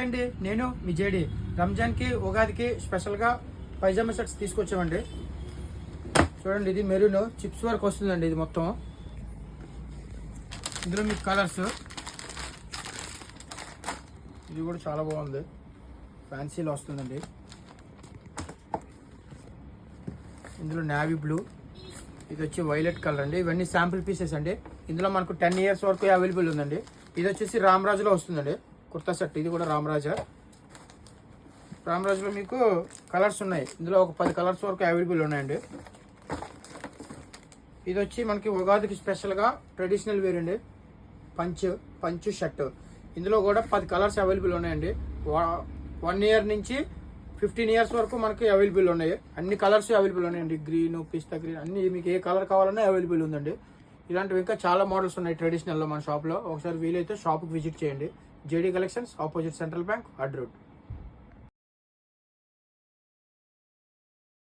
Hi అండి, నేను మీ JD. రంజాన్కి ఉగాదికి స్పెషల్గా పైజామా సెట్స్ తీసుకొచ్చామండి. చూడండి, ఇది మెరూన్ చిప్స్ వరకు వస్తుందండి. ఇది మొత్తం ఇందులో మీకు కలర్స్, ఇది కూడా చాలా బాగుంది, ఫ్యాన్సీలో వస్తుందండి. ఇందులో నేవీ బ్లూ, ఇది వచ్చి వైలెట్ కలర్ అండి. ఇవన్నీ శాంపుల్ పీసెస్ అండి. ఇందులో మనకు 10 years వరకు అవైలబుల్ ఉందండి. ఇది వచ్చేసి రామరాజులో వస్తుందండి కుర్తా సెట్. ఇది కూడా రామరాజులో మీకు కలర్స్ ఉన్నాయి. ఇందులో ఒక 10 కలర్స్ వరకు అవైలబుల్ ఉన్నాయండి. ఇది వచ్చి మనకి ఉగాదికి స్పెషల్గా ట్రెడిషనల్ వేర్ అండి. Punch shirt. ఇందులో కూడా 10 కలర్స్ అవైలబుల్ ఉన్నాయండి. 1 year నుంచి 15 years వరకు మనకి అవైలబుల్ ఉన్నాయి. అన్ని కలర్స్ అవైలబుల్ ఉన్నాయండి. గ్రీన్, పిస్తా గ్రీన్, అన్ని మీకు ఏ కలర్ కావాలన్నా అవైలబుల్ ఉందండి. ఇలాంటివి ఇంకా చాలా మోడల్స్ ఉన్నాయి ట్రెడిషనల్లో మన షాప్లో. ఒకసారి వీలైతే షాప్కి విజిట్ చేయండి. JD collections, opposite central bank, అడ్ రోడ్.